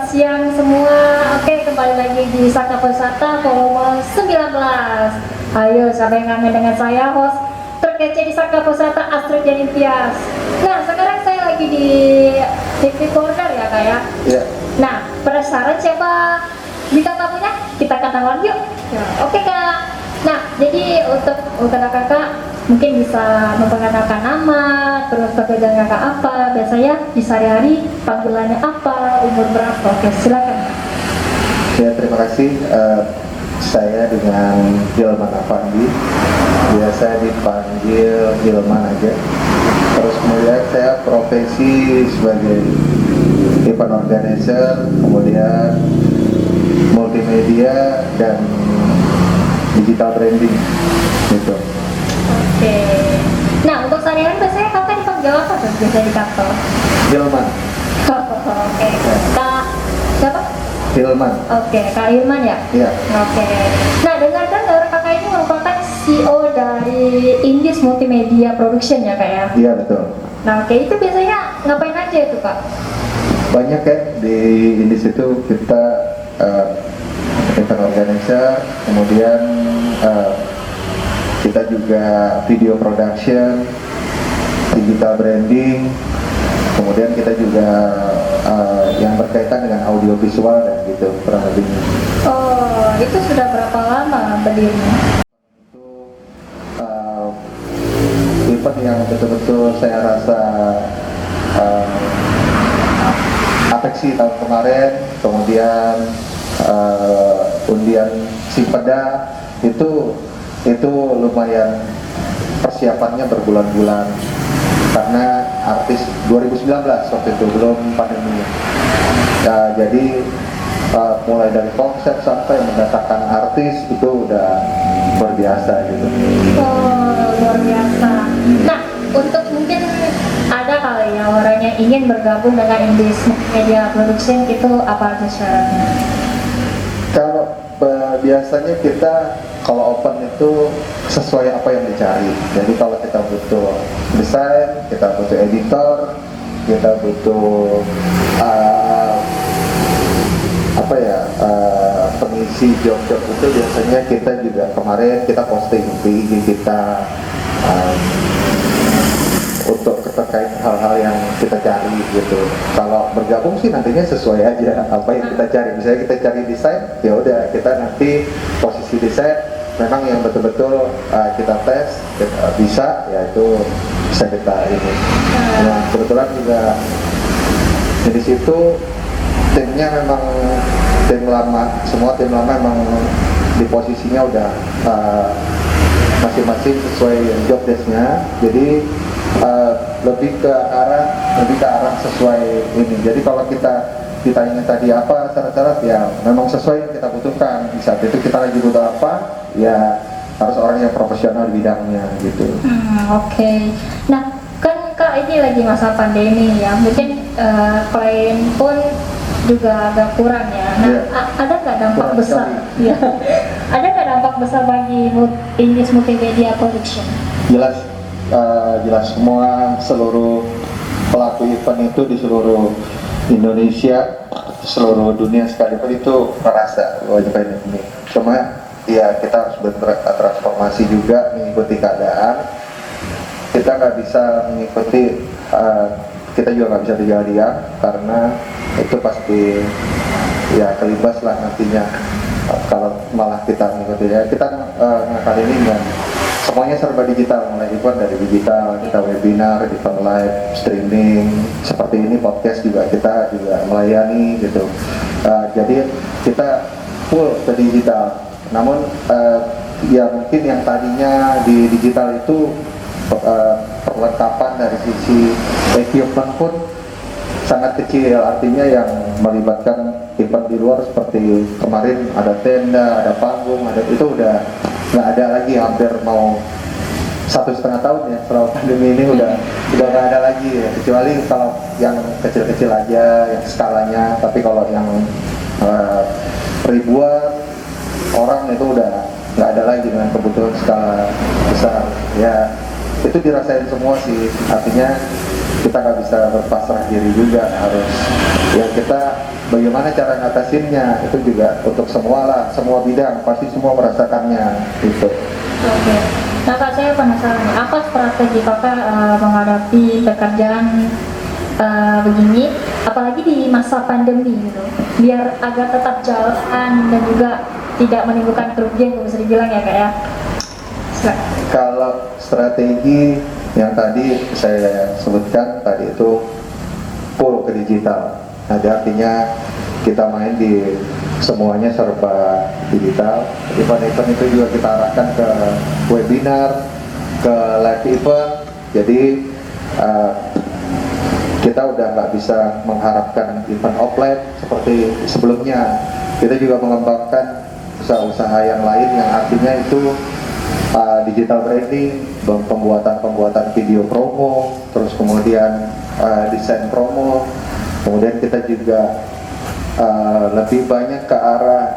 siang semua. Oke, kembali lagi di Saka Pesata volume 19. Ayo, siapa yang kangen dengan saya, host terkece di Saka Pesata, Astrid Janitias. Nah, sekarang saya lagi di TV Corner ya, Kak ya? Iya. Nah, penasaran siapa bintang tamunya? Kita kenalan yuk. Ya, oke, Kak. Nah, jadi untuk kakak mungkin bisa memperkenalkan nama, terus pekerjaan kakak apa, biasanya di sehari-hari panggilannya apa, umur berapa. Oke, silakan. Ya, terima kasih. Saya dengan Hilman Afandi, biasa dipanggil Hilman aja. Terus kemudian saya profesi sebagai event organizer, kemudian multimedia dan digital branding gitu. Oke. Nah, untuk sehari-hari biasanya kakak dipanggil apa tuh biasa di kantor? Hilman. Oke. Kak siapa? Hilman. Oke, Kak Hilman ya? Iya. Oke. Nah, dengar-dengar kakak ini merupakan CEO dari Indis Multimedia Production ya, Kak ya? Iya, betul. Nah, oke, itu biasanya ngapain aja itu, Kak? Banyak ya di Indis itu kita event organizer, kemudian kita juga video production, digital branding, kemudian kita juga yang berkaitan dengan audio visual dan gitu kurang lebihnya. Oh, itu sudah berapa lama berdirinya? Itu event yang betul-betul saya rasa apeksi tahun kemarin, kemudian undian Simpeda itu lumayan persiapannya berbulan-bulan karena artis 2019 waktu itu belum pandemi. Jadi mulai dari konsep sampai mendatangkan artis itu udah luar biasa gitu. Oh, luar biasa. Nah, untuk mungkin ada kali ya orang yang ingin bergabung dengan Indis Media Production, itu apa aja syaratnya? Kalau biasanya kita kalau open itu sesuai apa yang dicari. Jadi kalau kita butuh desain, kita butuh editor, kita butuh pengisi job-job itu biasanya kita juga kemarin kita posting di IG kita untuk terkait hal-hal yang kita cari gitu. Kalau bergabung sih nantinya sesuai aja apa yang kita cari. Misalnya kita cari desain, ya udah kita nanti posisi desain memang yang betul-betul kita tes bisa, ya itu bisa kita ini. Nah, kebetulan juga di situ timnya memang tim lama, semua tim lama memang di posisinya udah masing-masing sesuai job desk-nya. Jadi lebih ke arah sesuai ini. Jadi kalau kita ditanya tadi apa syarat-syarat, ya memang sesuai yang kita butuhkan. Di saat itu kita lagi butuh apa, ya harus orang yang profesional di bidangnya gitu. Oke. Nah, kan Kak ini lagi masa pandemi ya, mungkin klien pun juga agak kurang ya. Nah, ada nggak dampak Kurang besar? Ya. Ada nggak dampak besar bagi Indis Multimedia Production? Jelas semua seluruh pelaku event itu di seluruh Indonesia, seluruh dunia sekalipun itu merasa wajib ini. Cuma ya kita harus bertransformasi juga mengikuti keadaan. Kita nggak bisa mengikuti, kita juga nggak bisa diam karena itu pasti ya kelibas lah nantinya kalau malah kita mengikuti ya. Kita kali ini kan semuanya serba digital, mulai event dari digital, kita webinar, event live streaming seperti ini, podcast juga kita juga melayani gitu. Jadi kita full ke digital. Namun ya mungkin yang tadinya di digital itu perlengkapan dari sisi equipment pun sangat kecil, artinya yang melibatkan event di luar seperti kemarin ada tenda, ada panggung, ada itu udah nggak ada lagi, hampir mau 1,5 tahun ya setelah pandemi ini udah nggak ada lagi ya, kecuali kalau yang kecil-kecil aja yang skalanya. Tapi kalau yang ribuan orang itu udah nggak ada lagi dengan kebutuhan skala besar ya. Itu dirasain semua sih, artinya kita nggak bisa berpasrah diri juga, harus ya kita bagaimana cara ngatasinnya itu juga untuk semua lah, semua bidang pasti semua merasakannya gitu. Oke. Nah Kak, saya penasaran nih, apa strategi Kakak menghadapi pekerjaan begini, apalagi di masa pandemi gitu, biar agar tetap jalan dan juga tidak menimbulkan kerugian, kalau bisa dibilang ya Kak ya. Kalau strategi yang tadi saya sebutkan tadi itu full ke digital. Nah, artinya kita main di semuanya serba digital. Event-event itu juga kita arahkan ke webinar, ke live event. Jadi kita udah nggak bisa mengharapkan event offline seperti sebelumnya. Kita juga mengembangkan usaha-usaha yang lain yang artinya itu digital branding, pembuatan video promo, terus kemudian desain promo, kemudian kita juga lebih banyak ke arah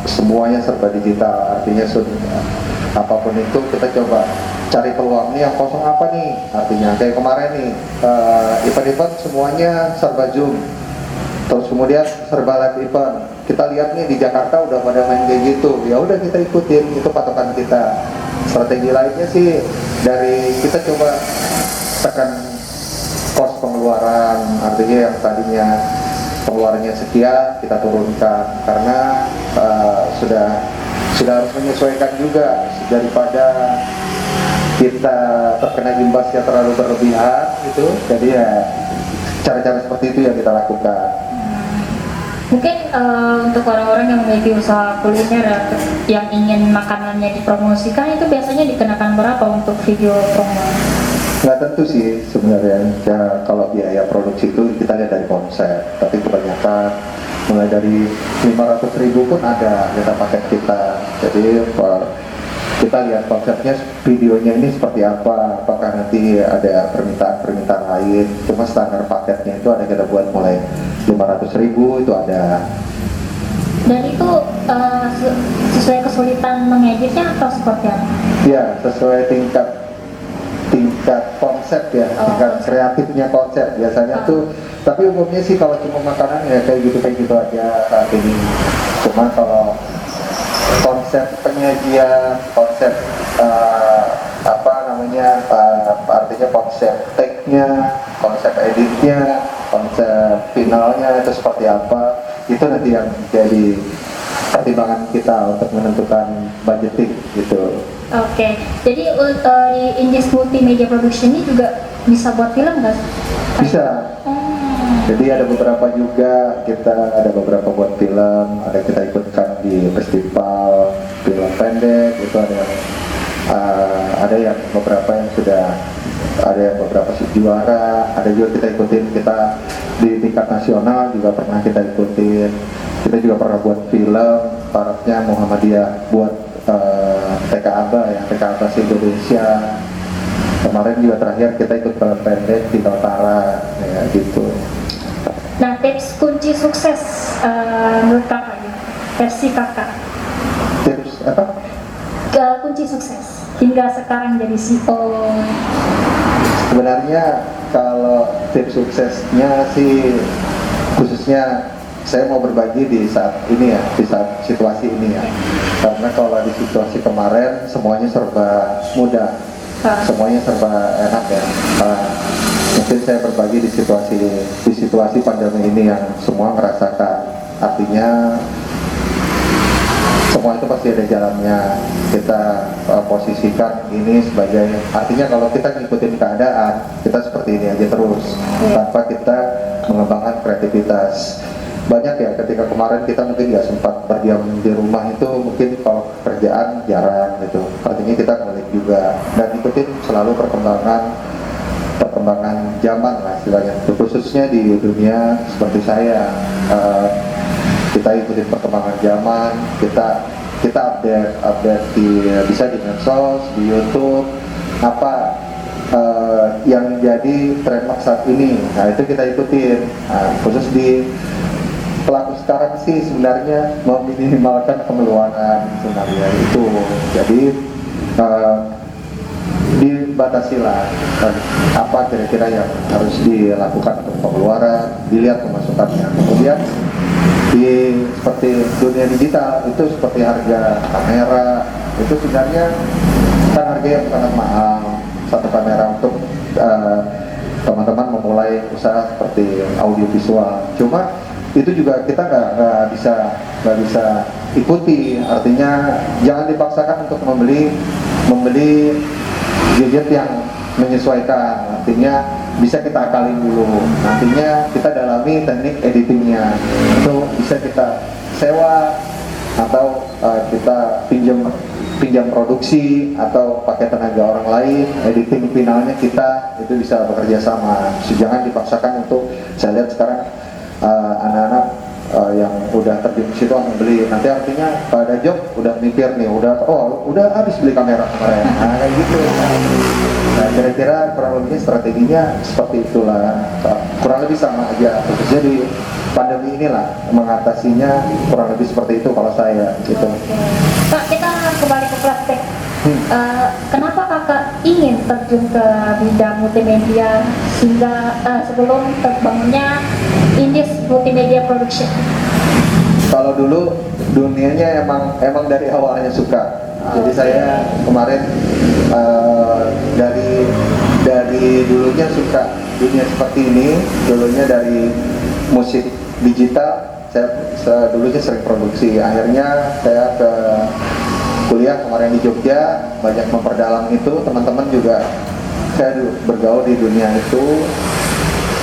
semuanya serba digital, artinya apapun itu kita coba cari peluang nih yang kosong apa nih, artinya kayak kemarin nih event-event semuanya serba Zoom, terus kemudian serba live event. Kita lihat nih di Jakarta udah pada main kayak gitu, ya udah kita ikutin, itu patokan kita. Strategi lainnya sih dari kita coba tekan kos pengeluaran, artinya yang tadinya pengeluarannya sekian kita turunkan, karena sudah harus menyesuaikan juga daripada kita terkena imbasnya terlalu berlebihan gitu. Jadi ya cara-cara seperti itu yang kita lakukan. Mungkin untuk orang-orang yang memiliki usaha kuliner yang ingin makanannya dipromosikan, itu biasanya dikenakan berapa untuk video promo? Nggak tentu sih sebenarnya. Ya, kalau biaya produksi itu kita lihat dari konsep, tapi kebanyakan mulai dari 500.000 pun ada kita paket kita. Jadi kita lihat konsepnya, videonya ini seperti apa, apakah nanti ada permintaan lain. Cuma standar paketnya itu ada kita buat mulai 500.000 itu ada. Dan itu sesuai kesulitan mengeditnya atau seperti apa? Ya, sesuai tingkat konsep ya, tingkat kreatifnya konsep biasanya tuh. Tapi umumnya sih kalau cuma makanan ya kayak gitu aja saat ini. Cuma kalau konsep penyajian, konsep artinya konsep take-nya, konsep editnya, konsep finalnya itu seperti apa, itu nanti yang jadi pertimbangan kita untuk menentukan budgeting gitu. Oke, jadi di Indis Multimedia Production ini juga bisa buat film nggak? Bisa. Jadi ada beberapa juga, kita ada beberapa buat film, ada kita ikutkan di festival film pendek, itu ada yang beberapa yang sudah, ada yang beberapa juara, ada juga kita ikutin, kita di tingkat nasional juga pernah kita ikutin. Kita juga pernah buat film, parahnya Muhammadiyah buat TKABA ya, TKABA Indonesia. Kemarin juga terakhir kita ikut film pendek di Kaltara ya gitu. Nah, tips kunci sukses menurut kakak ya, versi kakak. Tips apa? Kunci sukses hingga sekarang jadi CEO. Sebenarnya kalau tips suksesnya sih khususnya saya mau berbagi di saat ini ya, di saat situasi ini ya. Karena kalau di situasi kemarin semuanya serba mudah, semuanya serba enak ya. Mungkin saya berbagi di situasi pandemi ini yang semua merasakan, artinya semua itu pasti ada jalannya. Kita posisikan ini sebagai, artinya kalau kita ngikutin keadaan, kita seperti ini aja terus tanpa kita mengembangkan kreativitas. Banyak ya, ketika kemarin kita mungkin nggak sempat berdiam di rumah, itu mungkin kalau kerjaan jarang gitu, artinya kita balik juga dan ikutin selalu perkembangan zaman lah istilahnya, khususnya di dunia seperti saya. Kita ikutin perkembangan zaman, kita update bisa di medsos, di YouTube, apa yang jadi trademark saat ini. Nah itu kita ikutin. Khusus di pelaku sekarang sih sebenarnya meminimalkan pengeluaran sebenarnya itu. Jadi dibatasi lah apa kira-kira yang harus dilakukan untuk pengeluaran, dilihat pemasukannya. Kemudian seperti dunia digital itu seperti harga kamera itu sebenarnya kan harganya sangat mahal satu kamera untuk teman-teman memulai usaha seperti audiovisual. Cuma itu juga kita nggak bisa ikuti, artinya jangan dipaksakan untuk membeli gadget yang menyesuaikan, artinya bisa kita akalin dulu, nantinya kita dalami teknik editingnya, itu bisa kita sewa atau kita pinjam produksi atau pakai tenaga orang lain, editing finalnya kita itu bisa bekerja sama. Jangan dipaksakan untuk, saya lihat sekarang anak-anak yang udah terjun ke situ membeli, nanti artinya pada job udah mikir nih, udah habis beli kamera kemarin, nah kayak gitu. Nah kira-kira kurang lebihnya strateginya seperti itulah, kurang lebih sama aja. Jadi pandemi inilah mengatasinya kurang lebih seperti itu kalau saya gitu. Kak, kita kembali ke praktek. Kenapa kakak ingin terjun ke bidang multimedia sehingga sebelum terbangunnya Indis Multimedia Production? Kalau dulu dunianya emang dari awalnya suka. Jadi saya kemarin dari dulunya suka dunia seperti ini. Dulunya dari musik digital, saya dulunya sering produksi. Akhirnya saya ke kuliah kemarin di Jogja, banyak memperdalam itu, teman-teman juga saya bergaul di dunia itu.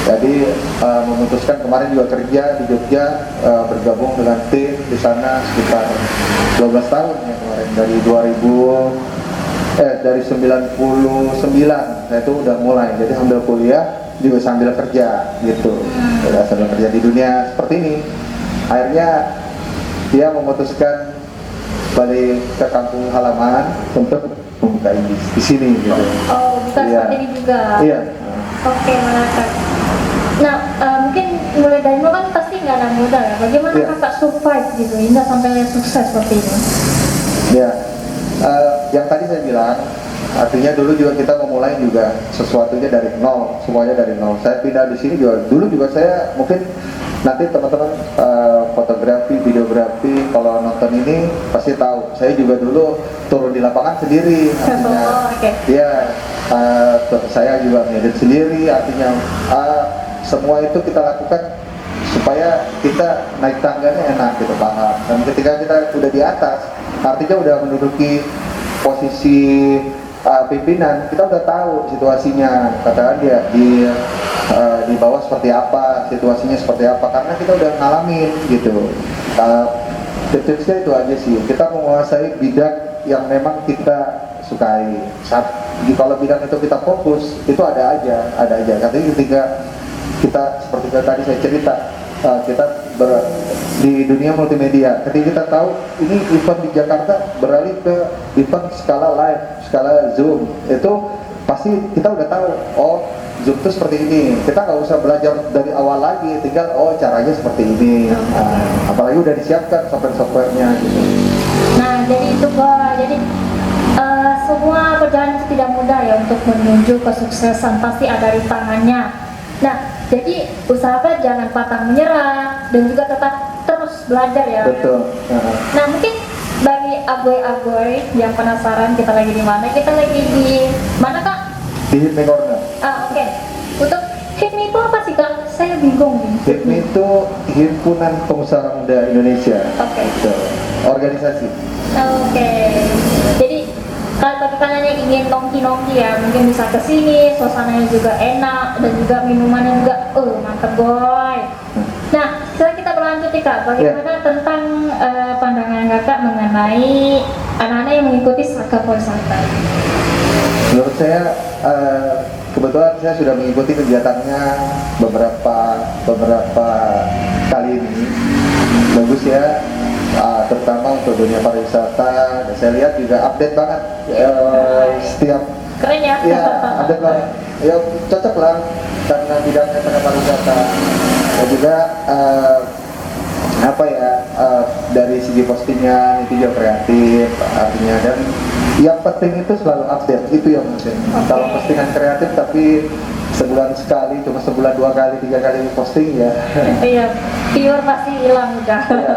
Jadi memutuskan kemarin juga kerja di Jogja, bergabung dengan tim di sana sekitar 12 tahun ya kemarin, dari 99 saya itu udah mulai, jadi sambil kuliah juga sambil kerja gitu, sambil kerja di dunia seperti ini. Akhirnya dia memutuskan balik ke kampung halaman untuk membuka Indis di sini gitu. Oh, bukan seperti ini juga. Iya. Oke, menarik. Nah, mungkin mulai dari nol kan pasti nggak ada modal ya. Bagaimana kakak survive gitu hingga sampai sukses seperti ini? Ya, yang tadi saya bilang, artinya dulu juga kita memulai juga sesuatunya dari nol, semuanya dari nol. Saya pindah di sini juga, dulu juga saya mungkin nanti teman-teman fotografi, videografi, kalau nonton ini pasti tahu. Saya juga dulu turun di lapangan sendiri, artinya, ya saya juga ngedit sendiri, artinya semua itu kita lakukan supaya kita naik tangganya enak gitu, paham. Dan ketika kita udah di atas, artinya udah menduduki posisi pimpinan, kita udah tahu situasinya, katakan dia di bawah seperti apa, situasinya seperti apa, karena kita udah ngalamin gitu. Tips-tipsnya itu aja sih, kita menguasai bidang yang memang kita sukai. Kalau bidang itu kita fokus, itu ada aja. Katanya ketika kita seperti tadi saya cerita, kita di dunia multimedia, ketika kita tahu ini event di Jakarta beralih ke event skala live, skala Zoom, itu pasti kita udah tahu, oh Zoom itu seperti ini, kita nggak usah belajar dari awal lagi, tinggal caranya seperti ini. Apalagi udah disiapkan software-softwarenya gitu. Nah jadi itu jadi semua perjalanan itu tidak mudah ya untuk menuju kesuksesan, pasti ada rintangannya. Nah jadi usahakan jangan pantang menyerah dan juga tetap terus belajar ya. Betul. Nah mungkin bagi agoy-agoy yang penasaran kita lagi di mana, kita lagi di mana kak? Di Hipmi Corner. Oke. Untuk Hipmi itu apa sih kak? Saya bingung nih. Hipmi itu Himpunan Pengusaha Muda Indonesia. Oke. Organisasi. Oke. Jadi kalau bagi kalian yang ingin nongki-nongki ya, mungkin bisa ke sini, suasananya juga enak dan juga minumannya juga mantep boy. Nah, setelah kita berlanjut nih kak, bagaimana tentang pandangan kakak mengenai anak-anak yang mengikuti Saka Pariwisata? Menurut saya kebetulan saya sudah mengikuti kegiatannya beberapa kali ini. Bagus ya, terutama untuk dunia pariwisata. Dan saya lihat juga update banget setiap. Keren ya? Iya, update banget. Ya cocok lah karena bidangnya pada pariwisata. Dan juga apa ya, dari segi postingan itu juga kreatif artinya, dan yang penting itu selalu update, itu yang penting. Kalau postingan kreatif tapi sebulan sekali, cuma sebulan 2 kali 3 kali posting ya. Iya, viewer pasti hilang udah. Iya.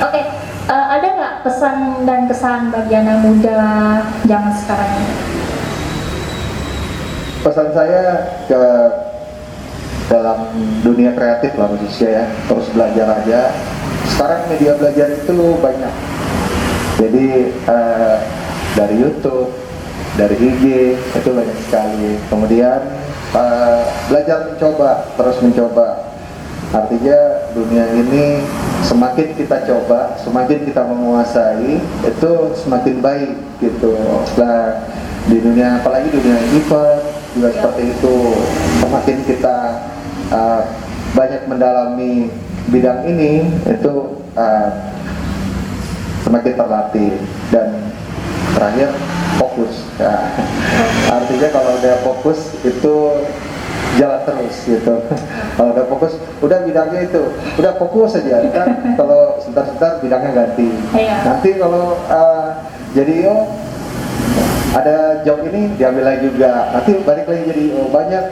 Oke, ada nggak pesan dan kesan bagi anak muda zaman sekarang ini? Pesan saya ke dalam dunia kreatif lah khususnya ya, terus belajar aja. Sekarang media belajar itu banyak, jadi dari YouTube, dari IG itu banyak sekali. Kemudian belajar mencoba, terus mencoba. Artinya dunia ini semakin kita coba, semakin kita menguasai, itu semakin baik gitu. Nah, di dunia, apalagi dunia event juga seperti itu, semakin kita banyak mendalami bidang ini, itu semakin terlatih. Dan terakhir, fokus. Nah, artinya kalau udah fokus itu jalan terus gitu. Kalau udah fokus, udah bidangnya itu, udah fokus saja. Kan kalau sebentar-sebentar bidangnya ganti. Nanti kalau jadi ada job ini diambil lagi juga. Nanti balik lagi jadi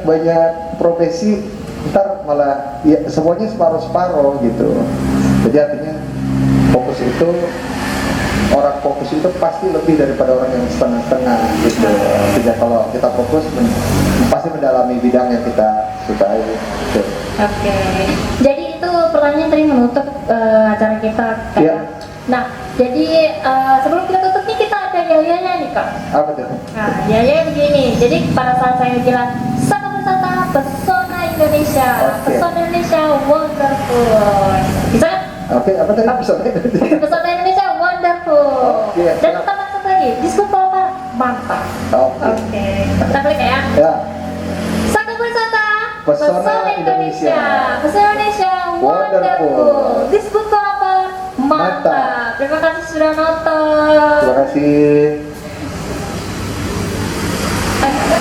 banyak profesi. Ntar malah ya semuanya separuh-separuh gitu. Jadi artinya fokus itu, orang fokus itu pasti lebih daripada orang yang setengah-setengah gitu. Jadi kalau kita fokus pasti mendalami bidang yang kita sukai gitu. Oke. Jadi itu pertanyaan tadi menutup acara kita. Iya. Nah, jadi sebelum kita tutup nih, kita ada yayanya nih Kak. Apa tuh? Nah, yaya begini. Jadi pada saat saya bilang Saka Wisata Pesona Indonesia, Oke. Pesona Indonesia Wonderful. Bisa kan? Oke, apa tadi episode? Pesona Indonesia Wonderful. Oke, Dan siap. tambah satu lagi, diskon apa? Mantap. Oke. Kita klik ya. Ya. Saka Wisata Pesona Indonesia. Pesona Indonesia Wonderful. Wonderful. Diskon apa? Mantap. Mantap. Terima kasih sudah nonton. Terima kasih. Ada